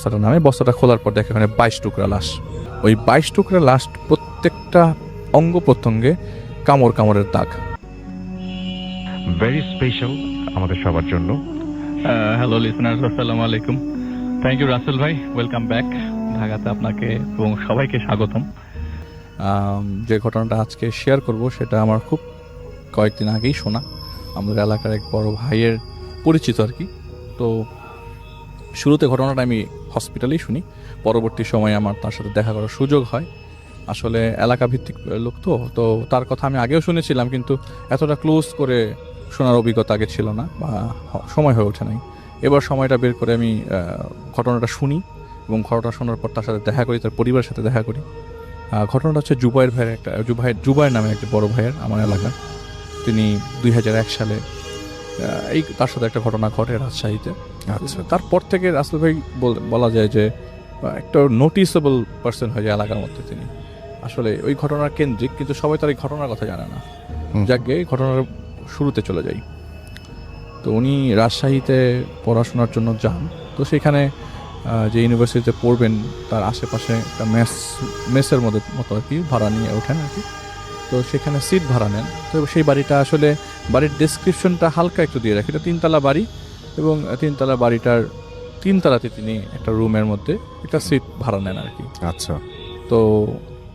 বস্তাটা নামে, বস্তাটা খোলার পর দেখে ওখানে 22 টুকরা লাশ। ওই 22 টুকরা লাশ প্রত্যেকটা অঙ্গ প্রত্যঙ্গে কামড়ের দাগ। ভেরি স্পেশাল আমাদের সবার জন্য। হ্যালো লিসনার্স, আসসালামু আলাইকুম। থ্যাংক ইউ রাসেল ভাই, ওয়েলকাম ব্যাক ঢাকাতে। আপনাকে এবং সবাইকে স্বাগতম। যে ঘটনাটা আজকে শেয়ার করব সেটা আমার খুব কয়েকদিন আগেই শোনা, আমাদের এলাকার এক বড় ভাইয়ের পরিচিত আর কি। তো শুরুতে ঘটনাটা আমি হসপিটালেই শুনি, পরবর্তী সময়ে আমার তার সাথে দেখা করার সুযোগ হয়। আসলে এলাকা ভিত্তিক লোক তো তার কথা আমি আগেও শুনেছিলাম, কিন্তু এতটা ক্লোজ করে শোনার অভিজ্ঞতা আগে ছিল না বা সময় হয়ে ওঠে নাই। এবার সময়টা বের করে আমি ঘটনাটা শুনি এবং ঘটনা শোনার পর তার সাথে দেখা করি, তার পরিবারের সাথে দেখা করি। ঘটনাটা হচ্ছে জুবাইর নামে একটা বড় ভাইয়ের আমার এলাকা। তিনি 2001 সালে তার সাথে একটা ঘটনা ঘটে রাজশাহীতে। আচ্ছা, তারপর থেকে রাসেল ভাই বলা যায় যে একটা নোটিসেবল পার্সন হয়ে যায় এলাকার মধ্যে। তিনি আসলে ওই ঘটনার কেন্দ্রিক, কিন্তু সবাই তার এই ঘটনার কথা জানে না। যাকে ঘটনার শুরুতে চলে যাই। তো উনি রাজশাহীতে পড়াশোনার জন্য যান। তো সেখানে যে ইউনিভার্সিটিতে পড়বেন তার আশেপাশে একটা মেসের মতো আর কি ভাড়া নিয়ে ওঠেন আর কি। তো সেখানে সিট ভাড়া নেন। তো সেই বাড়িটা আসলে বাড়ির ডেসক্রিপশনটা হালকা একটু দিয়ে রাখি। এটা 3 তলা বাড়ি এবং 3 তলা বাড়িটার 3 তলাতে তিনি একটা রুমের মধ্যে একটা সিট ভাড়া নেন আর কি। আচ্ছা। তো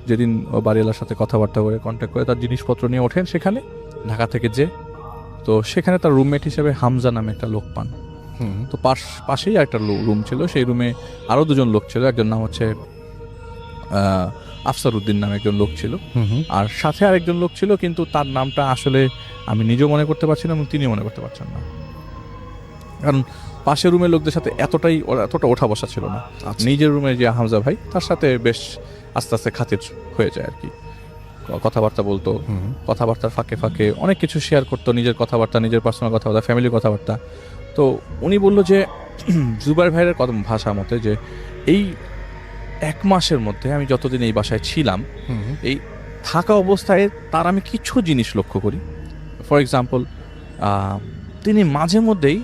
যেদিন বাড়িওয়ালার সাথে কথাবার্তা করে কন্ট্যাক্ট করে তার জিনিসপত্র নিয়ে ওঠেন সেখানে ঢাকা থেকে তো সেখানে তার রুমমেট হিসেবে হামজা নামে একটা লোক পান। তো পাশেই একটা রুম ছিল, সেই রুমে আরও 2জন লোক ছিল। একজন নাম হচ্ছে আফসার উদ্দিন নামে একজন লোক ছিল, আর সাথে আরেকজন লোক ছিল, কিন্তু তার নামটা আসলে আমি নিজেও মনে করতে পারছি না এবং তিনি মনে করতে পারছেন না, কারণ পাশের রুমের লোকদের সাথে এতটা ওঠা বসা ছিল না। নিজের রুমে যে হামজা ভাই, তার সাথে বেশ আস্তে আস্তে খাতির হয়ে যায় আর কি। কথাবার্তা বলতো, কথাবার্তার ফাঁকে ফাঁকে অনেক কিছু শেয়ার করতো, নিজের কথাবার্তা, নিজের পার্সোনাল কথাবার্তা, ফ্যামিলির কথাবার্তা। তো উনি বলল যে জুবাইর ভাইয়ের ভাষা মতে যে এই 1 মাসের মধ্যে আমি যতদিন এই বাসায় ছিলাম, এই থাকা অবস্থায় তার আমি কিছু জিনিস লক্ষ্য করি। ফর এক্সাম্পল, তিনি মাঝে মধ্যেই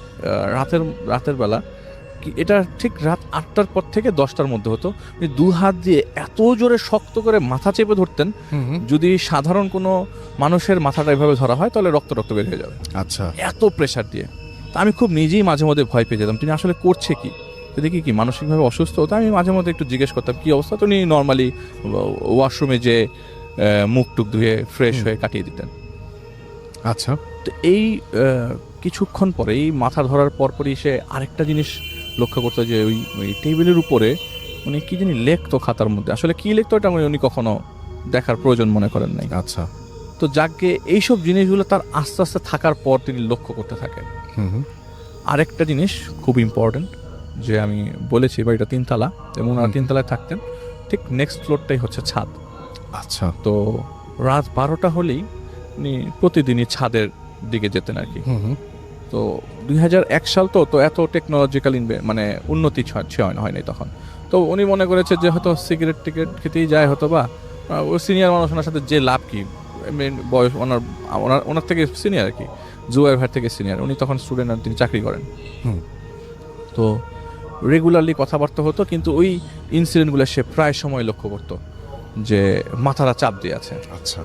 রাতের বেলা, এটা ঠিক রাত 8টার পর থেকে 10টার মধ্যে হতো, উনি 2 হাত দিয়ে এত জোরে শক্ত করে মাথা চেপে ধরতেন, যদি সাধারণ কোনো মানুষের মাথাটা এভাবে ধরা হয় তাহলে রক্ত বের হয়ে যাবে। আচ্ছা, এত প্রেশার দিয়ে। তা আমি খুব নিজেই মাঝে মধ্যে ভয় পেয়ে যেতাম, তিনি আসলে করছে কি। তো দেখি কি মানসিকভাবে অসুস্থ হতো, আমি মাঝে মধ্যে একটু জিজ্ঞেস করতাম কি অবস্থা। তো উনি নর্মালি ওয়াশরুমে যে মুখ টুক ধুয়ে ফ্রেশ হয়ে কাটিয়ে দিতেন। আচ্ছা। তো এই কিছুক্ষণ পরে, এই মাথা ধরার পরপরই সে আরেকটা জিনিস লক্ষ্য করতো যে ওই টেবিলের উপরে উনি কি জানি লিখতো খাতার মধ্যে। আসলে কি লিখতো এটা উনি কখনো দেখার প্রয়োজন মনে করেন নাই। আচ্ছা। তো যাকে এইসব জিনিসগুলো তার আস্তে আস্তে থাকার পর তিনি লক্ষ্য করতে থাকেন। আরেকটা জিনিস খুব ইম্পর্টেন্ট, যে আমি বলেছি বাড়িটা 3 তলা এবং ওনারা 3 তলায় থাকতেন, ঠিক নেক্সট ফ্লোরটাই হচ্ছে ছাদ। আচ্ছা। তো রাত 12টা হলেই উনি প্রতিদিনই ছাদের দিকে যেতেন আর কি। তো 2001 সাল তো এত টেকনোলজিক্যাল মানে উন্নতি হয় নাই তখন। তো উনি মনে করেছে যে হয়তো সিগারেট খেতেই যায়, হয়তো বা ও সিনিয়র মানুষ, ওনার সাথে যে লাভ কি, বয়স ওনার থেকে সিনিয়র আর কি, জুবাইর ভাইয়ের থেকে সিনিয়র। উনি তখন স্টুডেন্ট আর তিনি চাকরি করেন। তো রেগুলারলি কথাবার্তা হতো, কিন্তু ওই ইনসিডেন্টগুলো সে প্রায় সময় লক্ষ্য করতো যে মাথাটা চাপ দিয়ে আছে। আচ্ছা।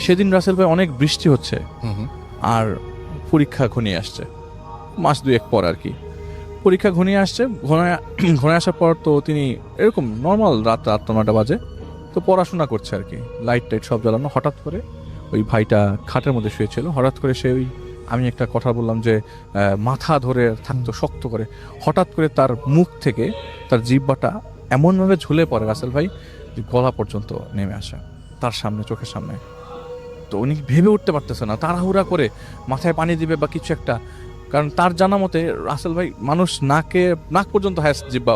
সেদিন রাসেল ভাই অনেক বৃষ্টি হচ্ছে আর পরীক্ষা ঘনিয়ে আসছে, মাস 2-1 পর আর কি। পরীক্ষা ঘনিয়ে আসছে, ঘনিয়ে আসার পর তো তিনি এরকম নর্মাল রাত 9টা বাজে, তো পড়াশোনা করছে আর কি, লাইট টাইট সব জ্বালানো। হঠাৎ করে ওই ভাইটা খাটের মধ্যে শুয়েছিল, হঠাৎ করে সে আমি একটা কথা বললাম যে মাথা ধরে থাকতো শক্ত করে, হঠাৎ করে তার মুখ থেকে তার জিহ্বাটা এমনভাবে ঝুলে পড়ে রাসেল ভাই, যে গলা পর্যন্ত নেমে আসে তার সামনে, চোখের সামনে। তো উনি ভেবে উঠতে পারতেছে না, তাড়াহুড়া করে মাথায় পানি দিবে বা কিছু একটা, কারণ তার জানা মতে রাসেল ভাই মানুষ নাক পর্যন্ত হায়েস্ট জিহ্বা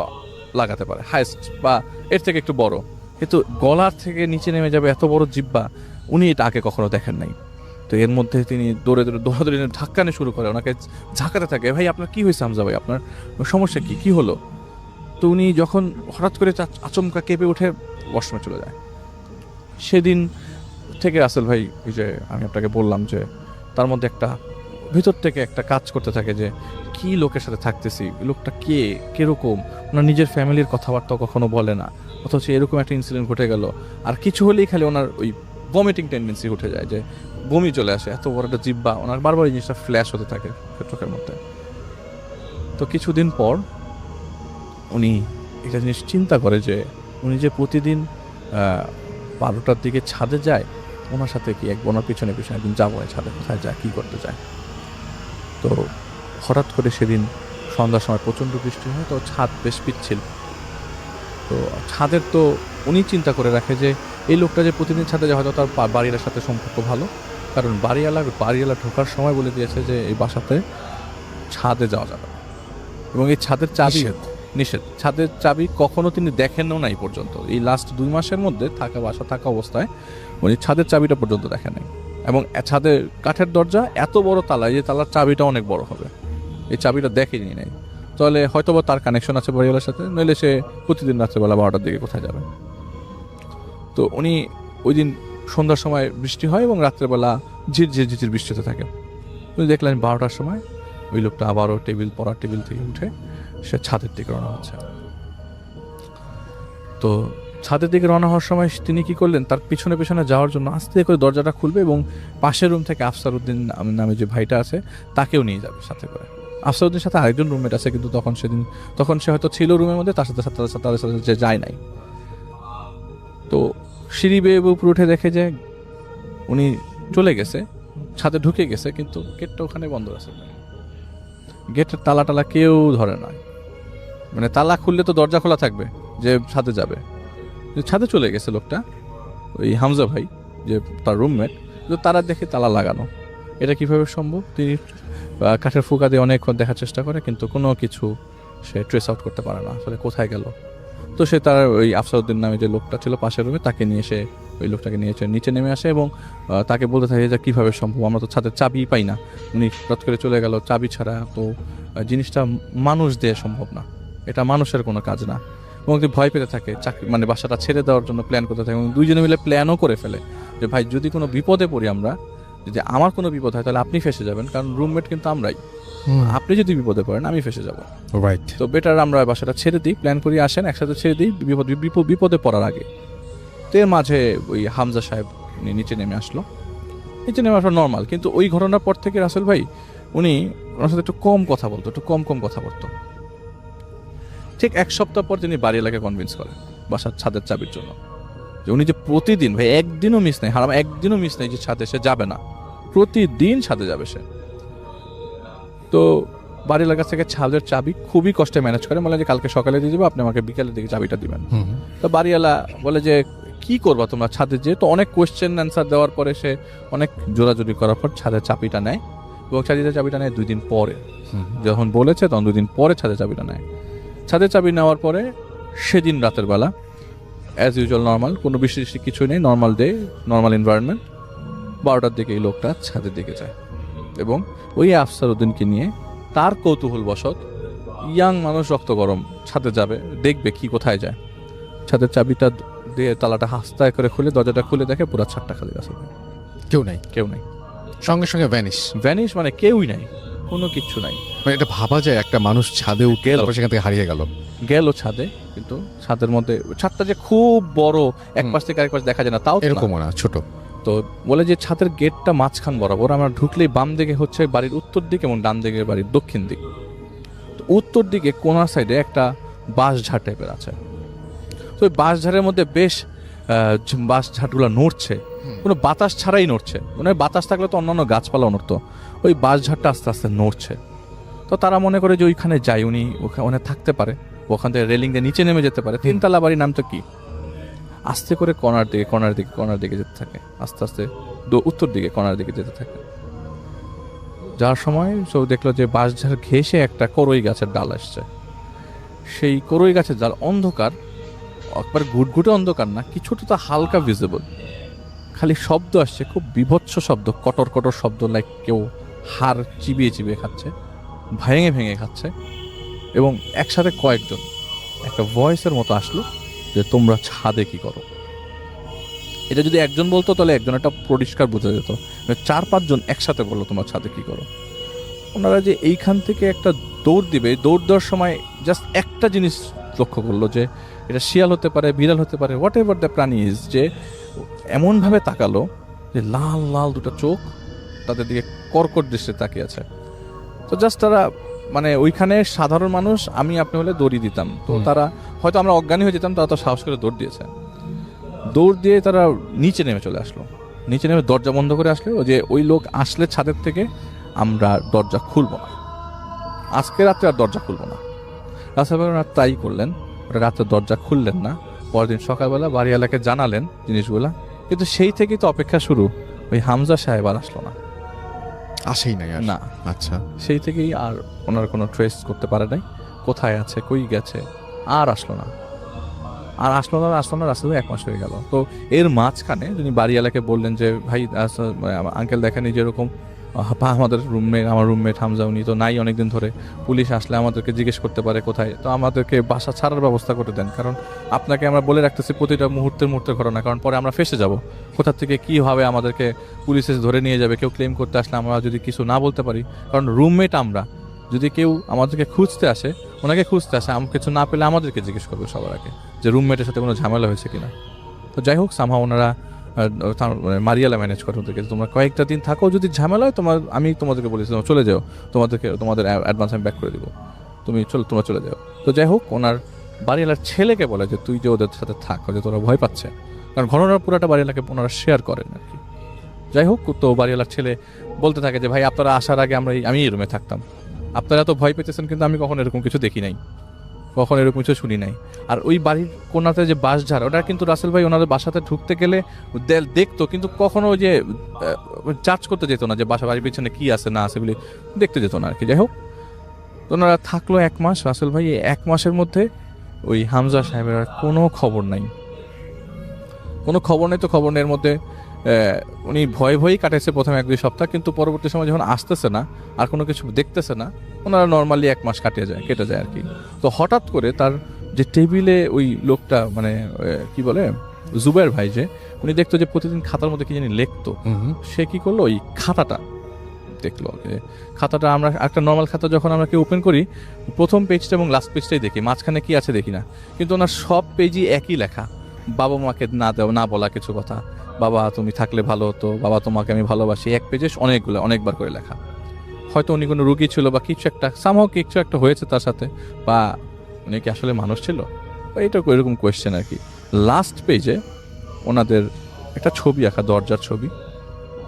লাগাতে পারে, হায়েস্ট বা এর থেকে একটু বড়, কিন্তু গলার থেকে নিচে নেমে যাবে এত বড় জিহ্বা উনি এটা আগে কখনো দেখেন নাই। তো এর মধ্যে তিনি দৌড়াদৌড়ি ধাক্কানে শুরু করে, ওনাকে ঝাঁকাতে থাকে, ভাই আপনার কি হয়েছে হামজা ভাই, আপনার সমস্যা কি হলো। তো উনি যখন হঠাৎ করে আচমকা কেঁপে উঠে ওয়াশরুমে চলে যায়। সেদিন থেকে রাসেল ভাই, ওই যে আমি আপনাকে বললাম যে তার মধ্যে একটা ভিতর থেকে একটা কাজ করতে থাকে যে কি লোকের সাথে থাকতেছি, লোকটা কে, কিরকম, ওনার নিজের ফ্যামিলির কথাবার্তা কখনো বলে না, অথচ এরকম একটা ইনসিডেন্ট ঘটে গেল। আর কিছু হলেই খালি ওনার ওই ভমিটিং টেন্ডেন্সি উঠে যায়, যে বমি চলে আসে, এত বড় একটা জিব্বা, ওনার বারবার এই জিনিসটা ফ্ল্যাশ হতে থাকে চোখের মধ্যে। তো কিছুদিন পর উনি একটা জিনিস চিন্তা করে যে উনি যে প্রতিদিন 12টার দিকে ছাদে যায়, ওনার সাথে কি ওনার পিছনে পিছনে একদিন যাবো ছাদে, কোথায় যায়, কী করতে যায়। তো হঠাৎ করে সেদিন সন্ধ্যার সময় প্রচণ্ড বৃষ্টি হয়, তো ছাদ বেশ পিচ্ছিল। তো ছাদের তো উনি চিন্তা করে রাখে যে এই লোকটা যে প্রতিদিন ছাদে যায়, হয়তো তার বাড়িওয়ালার সাথে সম্পর্ক ভালো, কারণ বাড়িওয়ালা ঢোকার সময় বলে দিয়েছে যে এই বাসাতে ছাদে যাওয়া যাবে না। এবং এই ছাদের চাবি নিষেধ, ছাদের চাবি কখনো তিনি দেখেনও নাই পর্যন্ত। এই লাস্ট 2 মাসের মধ্যে বাসা থাকা অবস্থায় উনি ছাদের চাবিটা পর্যন্ত দেখেন নাই। এবং ছাদের কাঠের দরজা এত বড় তালা, যে তালার চাবিটা অনেক বড় হবে, এই চাবিটা দেখেনি নাই। তাহলে হয়তো বা তার কানেকশন আছে বাড়িওয়ালার সাথে, নইলে সে প্রতিদিন রাত্রেবেলা 12টার দিকে কোথায় যাবে। তো উনি ওই দিন সন্ধ্যার সময় বৃষ্টি হয় এবং রাত্রেবেলা ঝিরঝির বৃষ্টি হতে থাকে। উনি দেখলেন 12টার সময় ওই লোকটা আবারও পড়ার টেবিল থেকে উঠে সে ছাদের দিকে রওনা হচ্ছে। তো ছাদের দিকে রওনা হওয়ার সময় তিনি কি করলেন, তার পিছনে পিছনে যাওয়ার জন্য আস্তে করে দরজাটা খুলবে এবং পাশের রুম থেকে আফসারউদ্দিন নামে যে ভাইটা আছে তাকেও নিয়ে যাবে সাথে করে। আফসারউদ্দিনের সাথে আরেকজন রুমমেট আছে, কিন্তু তখন সে হয়তো ছিল রুমের মধ্যে, তাদের সাথে যে যায় নাই। তো সিঁড়ি বেয়ে উপরে উঠে দেখে যে উনি চলে গেছে, ছাদে ঢুকে গেছে, কিন্তু গেটটা ওখানে বন্ধ আছে। গেটের তালা কেউ ধরে না, মানে তালা খুললে তো দরজা খোলা থাকবে যে ছাদে যাবে। ছাদে চলে গেছে লোকটা, ওই হামজা ভাই যে তার রুমমেট, তারা দেখে তালা লাগানো। এটা কিভাবে সম্ভব? তিনি কাঠের ফুকা দিয়ে অনেকক্ষণ দেখার চেষ্টা করে, কিন্তু কোনো কিছু সে ট্রেস আউট করতে পারে না আসলে কোথায় গেল। তো সে তার ওই আফসারউদ্দিন নামে যে লোকটা ছিল পাশের রুমে, তাকে নিয়ে সে ওই লোকটাকে নিয়ে নিচে নেমে আসে এবং তাকে বলতে থাকে যে কীভাবে সম্ভব, আমরা তো ছাদের চাবি পাই না, উনি হঠাৎ করে চলে গেল, চাবি ছাড়া তো জিনিসটা মানুষ দিয়ে সম্ভব না, এটা মানুষের কোনো কাজ না। এবং ভয় পেতে থাকে, মানে বাসাটা ছেড়ে দেওয়ার জন্য প্ল্যান করতে থাকে এবং দুইজনে মিলে প্ল্যানও করে ফেলে যে ভাই যদি কোনো বিপদে পড়ি আমরা, যদি আমার কোনো বিপদ হয় তাহলে আপনি ফেসে যাবেন, কারণ রুমমেট কিন্তু আমরাই, আপনি যদি বিপদে পড়েন আমি ফেসে যাব। রাইট। তো বেটার আমরা বাসাটা ছেড়ে দিই, প্ল্যান করি, আসেন একসাথে ছেড়ে দিই বিপদে পড়ার আগে। তো এর মাঝে ওই হামজা সাহেব নিচে নেমে আসলো। নিচে নেমে আসা নর্মাল, কিন্তু ওই ঘটনার পর থেকে রাসেল ভাই উনি ওনার সাথে একটু কম কথা বলতো, একটু কম কথা বলতো। ঠিক 1 সপ্তাহ পর তিনি বাড়ি এলাকায় কনভিন্স করেন বাসার ছাদের চাবির জন্য, যে উনি যে প্রতিদিন ভাই একদিনও মিস নেই, হারাম একদিনও মিস নেই যে ছাদে সে যাবে না, প্রতিদিন ছাদে যাবে সে। তো বাড়ির এলাকা থেকে ছাদের চাবি খুবই কষ্টে ম্যানেজ করে, বলে যে কালকে সকালে দিয়ে যাবো, আপনি আমাকে বিকেলের দিকে চাবিটা দিবেন। তো বাড়িওয়ালা বলে যে কি করবা তোমরা ছাদে, যে তো অনেক কোয়েশ্চেন অ্যান্সার দেওয়ার পরে সে অনেক জোরাজোরি করার পর ছাদের চাবিটা নেয় এবং ছাদের চাবিটা নেয় 2 দিন পরে। যখন বলেছে তখন 2 দিন পরে ছাদের চাবিটা নেয়। ছাদের চাবি নেওয়ার পরে সেদিন রাতের বেলা অ্যাজ ইউজুয়াল নর্মাল, কোনো বিশেষ কিছু নেই, নর্মাল ডে, নর্মাল এনভায়রনমেন্ট। 12টার দিকে এই লোকটা ছাদের দিকে যায় এবং ওই আফসারউদ্দিনকে নিয়ে তার কৌতূহলবশত, ইয়াং মানুষ রক্ত গরম, ছাদে যাবে, দেখবে কি কোথায় যায়। ছাদের চাবিটা দিয়ে তালাটা হাস্তায় করে খুলে দরজাটা খুলে দেখে পুরো ছাদটা খালি আছে, কেউ নাই, সঙ্গে সঙ্গে ভ্যানিশ, মানে কেউই নাই, কোনো কিচ্ছু নাই। মানে এটা ভাবা যায় একটা মানুষ ছাদে উঠে তারপর সেখান থেকে হারিয়ে গেল ছাদে, কিন্তু ছাদের মধ্যে ছাদটা যে খুব বড়, এক পাশ থেকে আরেক পাশ দেখা যায় না, তাও এরকম না, ছোট। তো বলে যে ছাদের গেটটা মাঝখান বরাবর, আমরা ঢুকলেই বাম দিকে হচ্ছে বাড়ির উত্তর দিক এবং ডান দিকে বাড়ির দক্ষিণ দিক। তো উত্তর দিকে কোনার সাইডে একটা বাঁশঝাড় টাইপের আছে। তো ওই বাঁশঝাড়ের মধ্যে বেশ বাঁশঝাড়গুলো নড়ছে, কোনো বাতাস ছাড়াই নড়ছে, মানে বাতাস থাকলে তো অন্যান্য গাছপালা নড়তো, ওই বাঁশঝাড়টা আস্তে আস্তে নড়ছে। তো তারা মনে করে যে ওইখানে যাই, উনি ওখানে থাকতে পারে, ওখান থেকে রেলিং দিয়ে নিচে নেমে যেতে পারে। 3 তলা বাড়ির নাম তো কি। আস্তে করে কর্নার দিকে যেতে থাকে, আস্তে আস্তে উত্তর দিকে কর্নার দিকে যেতে থাকে। যাওয়ার সময় সব দেখলো যে বাঁশঝাড় ঘেঁষে একটা করই গাছের ডাল আসছে। সেই করই গাছের ডাল অন্ধকার, একবার ঘুটঘুটে অন্ধকার না, কিছুটা তো হালকা ভিজিবল, খালি শব্দ আসছে, খুব বিভৎস শব্দ, কটর কটর শব্দ, লাইক কেউ হাড় চিবিয়ে খাচ্ছে, ভেঙে খাচ্ছে। এবং একসাথে কয়েকজন, একটা ভয়েসের মতো আসলো যে তোমরা ছাদে কি করো। এটা যদি একজন বলতো তাহলে একজন একটা পরিষ্কার বোঝা যেত, 4-5 জন একসাথে বললো তোমরা ছাদে কি করো। ওনারা যে এইখান থেকে একটা দৌড় দিবে, দৌড় দেওয়ার সময় জাস্ট একটা জিনিস লক্ষ্য করলো যে এটা শিয়াল হতে পারে, বিড়াল হতে পারে, হোয়াট এভার দ্য প্রাণী ইজ, যে এমনভাবে তাকালো যে লাল লাল দুটো চোখ তাদের দিকে কর্কট দৃষ্টি তাকিয়ে আছে। তো জাস্ট তারা মানে ওইখানে সাধারণ মানুষ আমি আপনি হলে দৌড়ি দিতাম, তো তারা হয়তো আমরা অজ্ঞানী হয়ে যেতাম, তারা তো সাহস করে দৌড় দিয়েছে। দৌড় দিয়ে তারা নিচে নেমে চলে আসলো, নিচে নেমে দরজা বন্ধ করে আসলো যে ওই লোক আসলে ছাদের থেকে আমরা দরজা খুলবো না, আজকে রাত্রে আর দরজা খুলবো না। রাস্তায় তাই করলেন, ওটা রাত্রে দরজা খুললেন না। পরদিন সকালবেলা বাড়িওয়ালাকে জানালেন জিনিসগুলা, কিন্তু সেই থেকেই তো অপেক্ষা শুরু। ওই হামজা সাহেব আর আসলো না, আসেই নাই আর? না। আচ্ছা, সেই থেকেই আর ওনার কোনো ট্রেস করতে পারে নাই, কোথায় আছে, কই গেছে, আর আসলো না। রাস্তা 1 মাস হয়ে গেল। তো এর মাঝখানে যিনি বাড়িওয়ালাকে বললেন যে ভাই আঙ্কেল দেখেন এই যেরকম আমাদের আমার রুমমেট হামজা উনি তো নাই অনেকদিন ধরে, পুলিশ আসলে আমাদেরকে জিজ্ঞেস করতে পারে কোথায়, তো আমাদেরকে বাসা ছাড়ার ব্যবস্থা করে দেন, কারণ আপনাকে আমরা বলে রাখতেছি প্রতিটা মুহূর্তের ঘটনা, কারণ পরে আমরা ফেসে যাব, কোথা থেকে কীভাবে আমাদেরকে পুলিশে ধরে নিয়ে যাবে, কেউ ক্লেম করতে আসলে আমরা যদি কিছু না বলতে পারি, কারণ রুমমেট আমরা, যদি কেউ আমাদেরকে খুঁজতে আসে, ওনাকে খুঁজতে আসে, কিছু না পেলে আমাদেরকে জিজ্ঞেস করবে সবার আগে যে রুমমেটের সাথে কোনো ঝামেলা হয়েছে কিনা। তো যাই হোক, সামহা ওনারা মারিয়ালা ম্যানেজ করে ওদেরকে, তোমরা কয়েকটা দিন থাকো, যদি ঝামেলা হয় আমি তোমাদেরকে বলেছি তোমরা চলে যাও, তোমাদের অ্যাডভান্স আমি ব্যাক করে দিব, তোমরা চলে যাও। তো যাই হোক, ওনার বাড়িওয়ালার ছেলেকে বলে যে তুই যে ওদের সাথে থাক, যে তোরা ভয় পাচ্ছে, কারণ ঘটনার পুরাটা বাড়িওয়ালাকে ওনারা শেয়ার করেন আর কি। যাই হোক, তো বাড়িওয়ালার ছেলে বলতে থাকে যে ভাই আপনারা আসার আগে আমি এই রুমে থাকতাম, আপনারা তো ভয় পেতেছেন, কিন্তু আমি কখনো এরকম কিছু দেখি নাই, কখনো এরকম কিছু শুনি নাই। আর ওই বাড়ির কোনাতে যে বাঁশঝাড়, ওটা কিন্তু রাসেল ভাই ওনাদের বাসাতে ঢুকতে গেলে দেখতো, কিন্তু কখনো যে চার্জ করতে যেত না যে বাড়ির পিছনে কি আছে না আছে বলে দেখতে যেত না আর কি। যাই হোক, তো ওনারা থাকলো 1 মাস। রাসেল ভাই 1 মাসের মধ্যে ওই হামজা সাহেবের আর কোনো খবর নাই। তো খবর নেই। এর মধ্যে উনি ভয়েই কাটাইছে প্রথম 1-2 সপ্তাহ, কিন্তু পরবর্তী সময় যখন আসতেছে না আর কোনো কিছু দেখতেছে না, ওনারা নর্মালি 1 মাস কেটে যায় আর কি। তো হঠাৎ করে তার যে টেবিলে ওই লোকটা মানে কি বলে জুবাইর ভাই, যে উনি দেখতো যে প্রতিদিন খাতার মধ্যে কি জানি লিখতো, সে কি করলো ওই খাতাটা দেখলো। খাতাটা আমরা একটা নর্মাল খাতা যখন আমরা কেউ ওপেন করি, প্রথম পেজটা এবং লাস্ট পেজটাই দেখি, মাঝখানে কি আছে দেখি না, কিন্তু ওনার সব পেজই একই লেখা, বাবা মাকে না বলা কিছু কথা, বাবা তুমি থাকলে ভালো হতো, বাবা তোমাকে আমি ভালোবাসি, 1 পেজে অনেকবার করে লেখা। হয়তো উনি কোনো রুগী ছিল বা কিছু একটা হয়েছে তার সাথে, বা উনি কি আসলে মানুষ ছিল, এটা এরকম কোয়েশ্চেন আর কি। লাস্ট পেজে ওনাদের একটা ছবি আঁকা,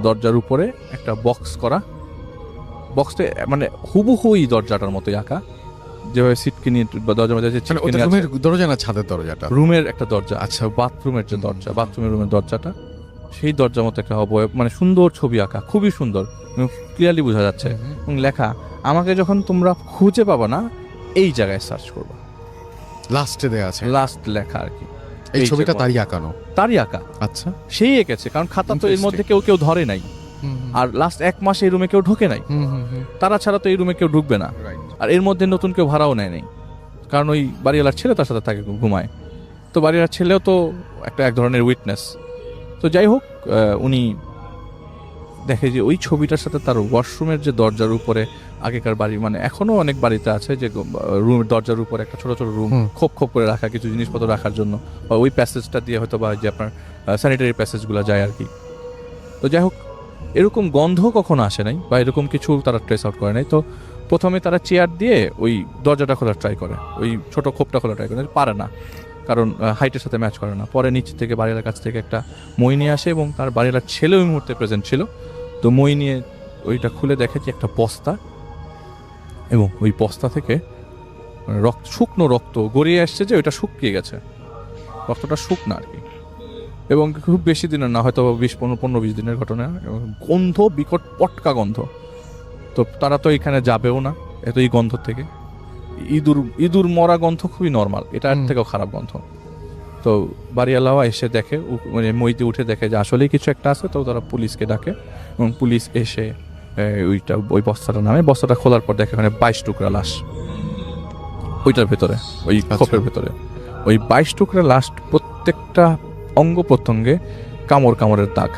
দরজার উপরে একটা বক্স করা, বক্সটা মানে হুবহুই দরজাটার মতোই আঁকা, যেভাবে সিটকিনি বা দরজার মধ্যে দরজা না ছাদের দরজাটা, রুমের একটা দরজা, আচ্ছা বাথরুমের যে দরজা, রুমের দরজাটা, সেই দরজার মতো একটা অবয়ব, মানে সুন্দর ছবি আঁকা, খুবই সুন্দর, ক্লিয়ারলি বোঝা যাচ্ছে, এবং লেখা আমাকে যখন তোমরা খুঁজে পাবা না এই জায়গায় সার্চ করবা, লাস্টে দেয়া আছে, লাস্ট লেখা আর কি। এই ছবিটা তারই আঁকা। আচ্ছা, সেই এঁকেছে, কারণ খাতা তো এর মধ্যে কেউ ধরে নাই, আর লাস্ট 1 মাস এই রুমে কেউ ঢোকে নাই, তারা ছাড়া তো এই রুমে কেউ ঢুকবে না, আর এর মধ্যে নতুন কেউ ভাড়াও নেয় নাই, কারণ ওই বাড়িওয়ালার ছেলে তার সাথে থাকে, ঘুমায়, তো বাড়িওয়ালার ছেলেও তো এক ধরনের উইটনেস। তো যাই হোক, উনি দেখে যে ওই ছবিটার সাথে তার ওয়াশরুমের যে দরজার উপরে, আগেকার বাড়ি মানে এখনো অনেক বাড়িতে আছে যে রুমের দরজার উপরে একটা ছোট রুম খোপ করে রাখা, কিছু জিনিসপত্র রাখার জন্য, বা ওই প্যাসেজটা দিয়ে হয়তো বা যে আপনার স্যানিটারি প্যাসেজগুলো যায় আর কি। তো যাই হোক, এরকম গন্ধ কখনো আসে নাই, বা এরকম কিছু তারা ট্রেস আউট করে নাই। তো প্রথমে তারা চেয়ার দিয়ে ওই দরজাটা খোলার ট্রাই করে, ওই ছোট খোপটা খোলা ট্রাই করে, পারে না, কারণ হাইটের সাথে ম্যাচ করে না। পরে নিচ থেকে বাড়িওয়ালার কাছ থেকে একটা মই নিয়ে আসে, এবং তার বাড়িওয়ালার ছেলে ওই মুহূর্তে প্রেজেন্ট ছিল। তো মই নিয়ে ওইটা খুলে দেখে যে একটা বস্তা, এবং ওই বস্তা থেকে শুকনো রক্ত গড়িয়ে আসছে, যে ওইটা শুকিয়ে গেছে, রক্তটা শুকনো আর কি, এবং খুব বেশি দিনের না, হয়তো 15-20 দিনের ঘটনা। গন্ধ বিকট, পটকা গন্ধ। তো তারা তো এখানে যাবেও না এত এই গন্ধ থেকে, ইঁদুর মরা গন্ধ খুবই নর্মাল, এটা এর থেকেও খারাপ গন্ধ। তো বাড়িওয়ালাও এসে দেখে, মানে মইতে উঠে দেখে যে আসলেই কিছু একটা আছে, তো তারা পুলিশকে ডাকে, এবং পুলিশ এসে ওই বস্তাটা খোলার পর দেখে ওখানে 22 টুকরা লাশ, ওইটার ভেতরে, ওই খোপের ভেতরে ওই 22 টুকরা লাশ, প্রত্যেকটা অঙ্গ প্রত্যঙ্গে কামড়ের দাগ,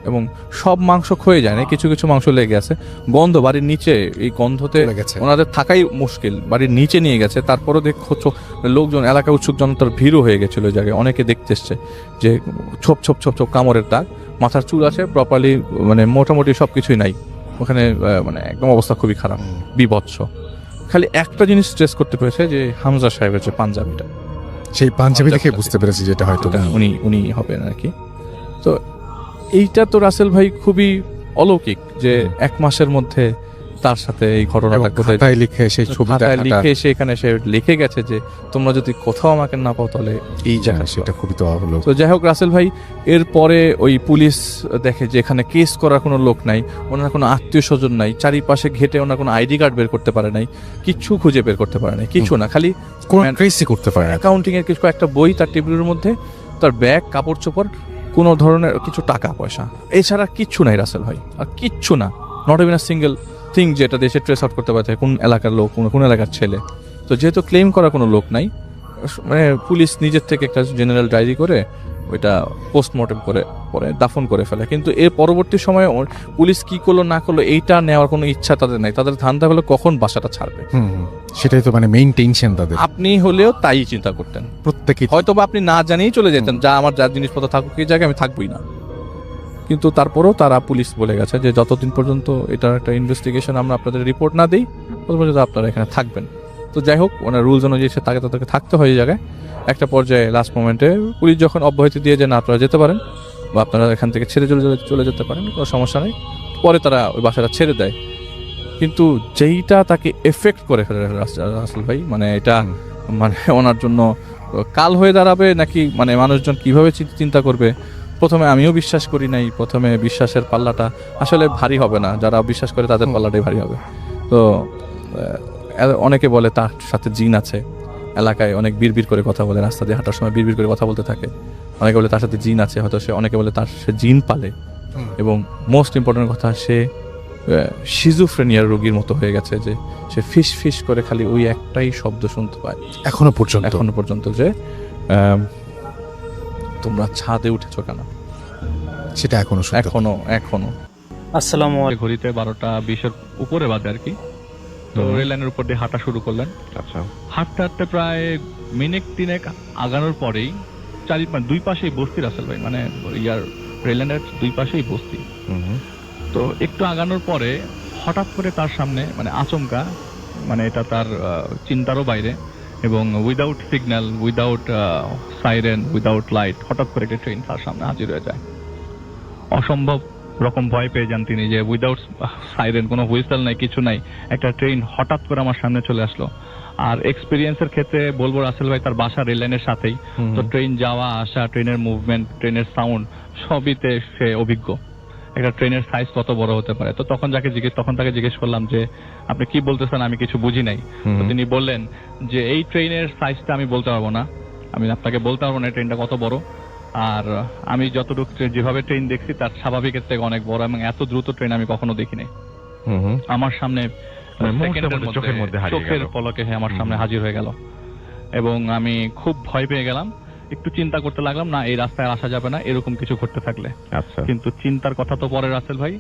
এবং সব মাংস ক্ষয়ে যায় না, কিছু কিছু মাংস লেগে আছে, গন্ধ বাড়ির নিচে, এই গন্ধতে চলে গেছে। ওনাদের থাকাই মুশকিল, বাড়ির নিচে নিয়ে গেছে। তারপরও দেখছো লোকজন, এলাকা উৎসুক জনতার ভিড়ও হয়ে গেছিল ওই জায়গায়, অনেকে দেখতে এসছে যে ছোপ ছোপ ছোপ ছোপ কামড়ের দাগ, মাথার চুল আছে প্রপারলি, মানে মোটামুটি সব কিছুই নাই ওখানে, মানে একদম অবস্থা খুবই খারাপ, বিভৎস। খালি একটা জিনিস স্ট্রেস করতে পেরেছে যে হামজা সাহেবের যে পাঞ্জাবিটা, সেই পাঞ্জাবি দেখে বুঝতে পেরেছি যেটা হয়তো উনি হবেন আর কি। তো এইটা তো রাসেল ভাই খুবই অলৌকিক যে 1 মাসের মধ্যে তার সাথে এই ঘটনাটা কোথায় খাতায় লিখে সেই ছবিটা খাতায় লিখে সেখানে সে লিখে গেছে যে তোমরা যদি কোথাও আমাকে না পাও তাহলে এই জায়গা। সেটা খুবই তো হলো। তো যাই হোক, রাসেল ভাই এরপরে ওই পুলিশ দেখে যে এখানে কেস করার কোনো লোক নাই, ওনার কোনো আত্মীয় স্বজন নাই, চারিপাশে ঘেটে ওনার কোনো আইডি কার্ড বের করতে পারে নাই, কিচ্ছু খুঁজে বের করতে পারে নাই, কিছু না, খালি কোন ট্রেসই করতে পারে না। অ্যাকাউন্টিং এর কিছু একটা বই তার টেবিলের মধ্যে, তার ব্যাগ, কাপড় চোপড়, কোনো ধরনের কিছু টাকা পয়সা, এছাড়া কিচ্ছু নাই রাসেল ভাই, আর কিচ্ছু না, not even a single thing যেটা দেশে ট্রেস আউট করতে পারছে কোন এলাকার লোক, কোন এলাকার ছেলে। তো যেহেতু ক্লেম করার কোনো লোক নাই, মানে পুলিশ নিজের থেকে একটা জেনারেল ডায়েরি করে ওইটা পোস্টমর্টেম করে পরে দাফন করে ফেলে। কিন্তু এর পরবর্তী সময়ে পুলিশ কি করলো না করলো এইটা নেওয়ার কোনো ইচ্ছা তাদের নাই, তাদের ধান্দা হলো কখন বাসাটা ছাড়বে। সেটাই তো মানে মেইন টেনশন তাদের। আপনি হলেও তাই চিন্তা করতেন, প্রত্যেকে হয়তো বা আপনি না জানিয়েই চলে যেতেন, যা আমার যা জিনিসপত্র থাকুক এই জায়গায় আমি থাকবোই না। কিন্তু তারপরেও তারা পুলিশ বলে গেছে যে যতদিন পর্যন্ত এটার একটা ইনভেস্টিগেশন আমরা আপনাদের রিপোর্ট না দিই তত পর্যন্ত আপনারা এখানে থাকবেন। তো যাই হোক, ওনার রুলস অনুযায়ী সে তাদেরকে থাকতে হয় এই জায়গায়। একটা পর্যায়ে লাস্ট মোমেন্টে পুলিশ যখন অব্যাহতি দিয়ে যে না আপনারা যেতে পারেন বা আপনারা এখান থেকে ছেড়ে চলে যেতে পারেন, কোনো সমস্যা নেই, পরে তারা ওই বাসাটা ছেড়ে দেয়। কিন্তু যেইটা তাকে এফেক্ট করে ফেলে রাসেল ভাই, মানে এটা মানে ওনার জন্য কাল হয়ে দাঁড়াবে নাকি, মানে মানুষজন কিভাবে চিন্তা করবে। প্রথমে আমিও বিশ্বাস করি নাই, প্রথমে বিশ্বাসের পাল্লাটা আসলে ভারী হবে না, যারা বিশ্বাস করে তাদের পাল্লাটাই ভারী হবে। তো অনেকে বলে তার সাথে জিন আছে, এলাকায় অনেক বিড়বিড় করে কথা বলে, রাস্তা দিয়ে হাঁটার সময় বিড়বিড় করে কথা বলতে থাকে, অনেকে বলে তার সাথে জিন আছে, হয়তো অনেকে বলে তার সে জিন পালে, এবং মোস্ট ইম্পর্টেন্ট কথা সে শিজোফ্রেনিয়ার রোগীর মতো হয়ে গেছে, যে সে ফিস ফিস করে খালি ওই একটাই শব্দ শুনতে পায় এখনো পর্যন্ত যে তোমরা ছাদে উঠেছো কেন, সেটা এখনো আসসালামু আলাইকুম। ঘড়িতে 12:20 উপরে বাজে আর কি। তো রেল লাইনের উপর দিয়ে হাঁটা শুরু করলেন। আচ্ছা, হাঁটতে হাঁটতে প্রায় মিনিট 3 আগানোর পরেই দুই পাশেই বস্তি রাসেল ভাই, মানে রেল লাইনের দুই পাশেই বস্তি। তো একটু আগানোর পরে হঠাৎ করে তার সামনে, মানে আচমকা, মানে এটা তার চিন্তারও বাইরে, এবং without signal, without siren, without light, হঠাৎ করে একটা ট্রেন তার সামনে হাজির হয়ে যায়। অসম্ভব রকম ভয় পেয়ে যান তিনি, যে উইদাউট সাইরেন, কোনো হুইসেল নাই, কিছু নাই, একটা ট্রেন হঠাৎ করে আমার সামনে চলে আসলো। আর এক্সপিরিয়েন্সের ক্ষেত্রে বলবো রাসেল ভাই তার বাসা রেল লাইনের সাথেই, তো ট্রেন যাওয়া আসা, ট্রেনের মুভমেন্ট, ট্রেনের সাউন্ড সবইতে সে অভিজ্ঞ। একটা ট্রেনের সাইজ কত বড় হতে পারে। তো তখন তাকে জিজ্ঞেস করলাম যে আপনি কি বলতেছেন, আমি কিছু বুঝি নাই। তো তিনি বললেন যে এই ট্রেনের সাইজটা আমি বলতে পারবো না, আমি আপনাকে বলতে পারবো না ট্রেনটা কত বড়, আর আমি যতটুকু যেভাবে ট্রেন দেখছি তার স্বাভাবিকের থেকে অনেক বড়, এবং এত দ্রুত ট্রেন আমি কখনো দেখি নাই। আমার সামনে চোখের পলকে আমার সামনে হাজির হয়ে গেল, এবং আমি খুব ভয় পেয়ে গেলাম। একটু চিন্তা করতে লাগলাম, না এই রাস্তায় আসা যাবে না এরকম কিছু ঘটতে থাকলে। আচ্ছা, কিন্তু চিন্তার কথা তো পরে রাসেল ভাই,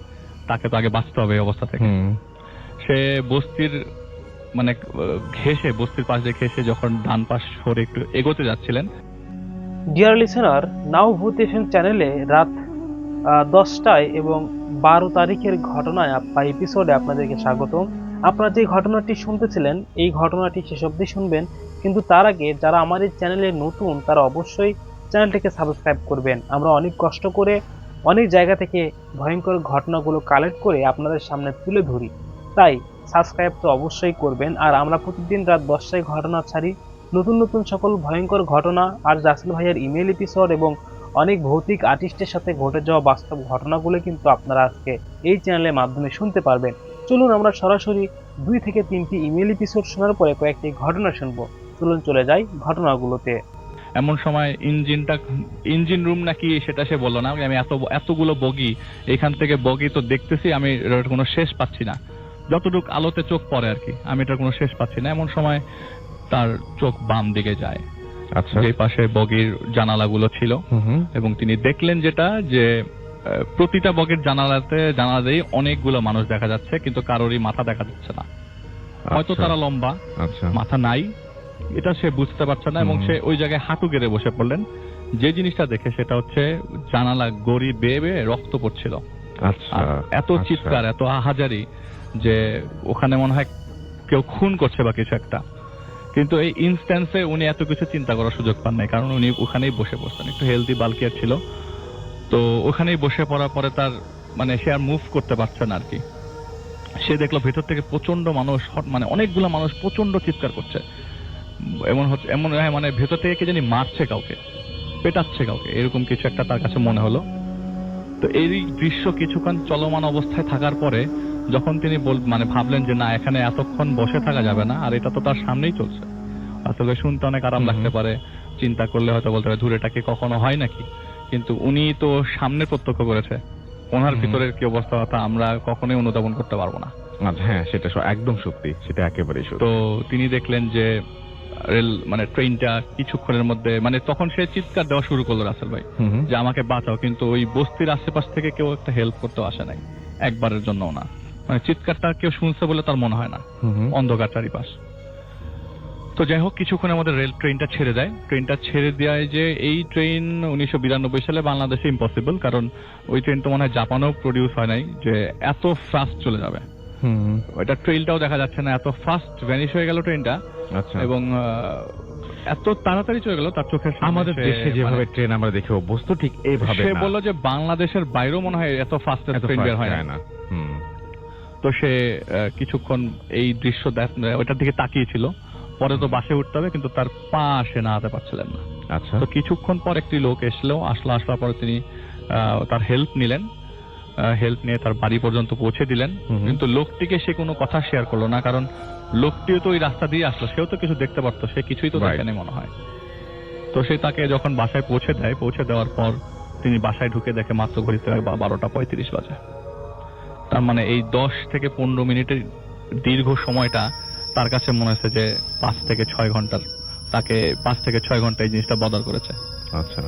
তাকে তো আগে বাঁচতে হবে এই অবস্থা থেকে। সে বস্তির মানে বস্তির পাশ দিয়ে ঘেসে যখন ডান পাশ সরে একটু এগোতে যাচ্ছিলেন। ডিয়ার লিসেনার, নাও ভূতেশন চ্যানেলে রাত 10টায় এবং 12 তারিখের ঘটনায় বা এপিসোডে আপনাদেরকে স্বাগতম। আপনারা যে ঘটনাটি শুনতেছিলেন এই ঘটনাটি শেষ অবধি শুনবেন, কিন্তু তার আগে যারা আমার এই চ্যানেলে নতুন তারা অবশ্যই চ্যানেলটিকে সাবস্ক্রাইব করবেন। আমরা অনেক কষ্ট করে অনেক জায়গা থেকে ভয়ঙ্কর ঘটনাগুলো কালেক্ট করে আপনাদের সামনে তুলে ধরি, তাই সাবস্ক্রাইব তো অবশ্যই করবেন। আর আমরা প্রতিদিন রাত 10টায় ঘটনা ছাড়ি, নতুন নতুন সকল ভয়ঙ্কর ঘটনা, আর রাসেল ভাইয়ের ইমেল এপিসোড এবং অনেক ভৌতিক আর্টিস্টের সাথে ঘটে যাওয়া বাস্তব ঘটনাগুলো কিন্তু আপনারা আজকে এই চ্যানেলের মাধ্যমে শুনতে পারবেন। চলুন আমরা সরাসরি 2 থেকে 3টি ইমেল এপিসোড শোনার পরে কয়েকটি ঘটনা শুনবো। চলুন চলে যাই ঘটনাগুলোতে। এমন সময় ইঞ্জিন রুম নাকি সেটা সে বললো না। আমি এতগুলো বগি, এখান থেকে বগি তো দেখতেছি, আমি কোনো শেষ পাচ্ছি না, যতটুকু আলোতে চোখ পড়ে আর কি, আমি এটার কোনো শেষ পাচ্ছি না। এমন সময় তার চোখ বাম দিকে যায়, যে পাশে বগির জানালাগুলো ছিল, এবং তিনি দেখলেন যেটা, যে প্রতিটা বগের জানালাতেই অনেকগুলো মানুষ দেখা যাচ্ছে, কিন্তু কারোরই মাথা দেখা যাচ্ছে না। হয়তো তারা লম্বা, মাথা নাই, এটা সে বুঝতে পারছে না, এবং সে ওই জায়গায় হাঁটু গেড়ে বসে পড়লেন। যে জিনিসটা দেখে সেটা হচ্ছে জানালা গড়ি বেয়ে বেয়ে রক্ত পড়ছিল। আর এত চিৎকার, এত আহাজারি যে ওখানে মনে হয় কেউ খুন করছে বা কিছু একটা। কিন্তু এই ইনস্ট্যান্সে উনি এত কিছু চিন্তা করার সুযোগ পান নাই, কারণ উনি ওখানেই বসে পড়ছেন। একটু হেলদি বাল্কিয়ার ছিল, তো ওখানেই বসে পড়ার পরে তার মানে সে আর মুভ করতে পারছে না আর কি। সে দেখলো ভেতর থেকে প্রচন্ড মানুষ, মানে অনেকগুলো মানুষ প্রচন্ড চিৎকার করছে, এমন মানে ভেতর থেকে কে জানি মারছে কাউকে, পেটাচ্ছে কাউকে, এরকম কিছু একটা তার কাছে মনে হলো। তো এই দৃশ্য কিছুক্ষণ চলমান অবস্থায় থাকার পরে যখন তিনি মানে ভাবলেন যে না, এখানে এতক্ষণ বসে থাকা যাবে না, আর এটা তো তার সামনেই চলছে, আসলে শুনতে অনেক আরাম লাগতে পারে, চিন্তা করলে হয়তো বলতে পারে দূরেটা কি কখনো হয় নাকি, কিন্তু উনি তো সামনে প্রত্যক্ষ করেছে, ওনার ভিতরের কি অবস্থা তা আমরা কখনোই অনুধাবন করতে পারবো না। হ্যাঁ, সেটা একদম সত্যি, সেটা একেবারেই সত্যি। তো তিনি দেখলেন যে রেল মানে ট্রেনটা কিছুক্ষণের মধ্যে, মানে তখন সে চিৎকার দেওয়া শুরু করলো রাসেল ভাই যে আমাকে বাঁচাও, কিন্তু ওই বস্তির আশেপাশ থেকে কেউ একটা হেল্প করতে আসে নাই একবারের জন্য না। মানে চিৎকারটা কেউ শুনছে বলে তার মনে হয় না, অন্ধকার চারিপাশ। তো যাই হোক, কিছুক্ষণের মধ্যে রেল ট্রেনটা ছেড়ে দেয়। ট্রেনটা ছেড়ে দেয় যে এই ট্রেন 1992 সালে বাংলাদেশে ইম্পসিবল, কারণ ওই ট্রেন তো মনে হয় জাপানেও প্রডিউস হয় নাই যে এত ফাস্ট চলে যাবে। ওইটা ট্রেনটাও দেখা যাচ্ছে না, এত ফাস্ট ভ্যানিশ হয়ে গেল ট্রেনটা, এবং এত তাড়াতাড়ি চলে গেল তার চোখের সামনে। আমাদের দেশে যেভাবে ট্রেন আমরা দেখে অভ্যস্ত, ঠিক এইভাবে সে বললো যে বাংলাদেশের বাইরেও মনে হয় এত ফাস্ট ট্রেন বের হয় না। তো সে কিছুক্ষণ এই দৃশ্য ওইটার দিকে তাকিয়েছিল। পরে তো বাসে উঠতে হবে, কিন্তু তার পা সে নাড়াতে পারছিলেন না। আচ্ছা। তো কিছুক্ষণ পর একটি লোক আসার পরে তিনি তার হেল্প নিলেন, হেল্প নিয়ে তার বাড়ি পর্যন্ত পৌঁছে দিলেন। কিন্তু লোকটিকে সে কোনো কথা শেয়ার করলো না, কারণ লোকটিও তো ওই রাস্তা দিয়ে আসলো, সেও তো কিছু দেখতে পারতো, সে কিছুই তো দেখেনি মনে হয়। তো সে তাকে যখন বাসায় পৌঁছে দেওয়ার পর তিনি বাসায় ঢুকে দেখে মাত্র ঘড়িতে 12:35 বাজে। তার মানে এই 10 থেকে 15 মিনিটের দীর্ঘ সময়টা তার কাছে মনে হচ্ছে যে 5 থেকে 6 ঘন্টার, তাকে 5 থেকে 6 ঘন্টা এই জিনিসটা বদল করেছে। আচ্ছা।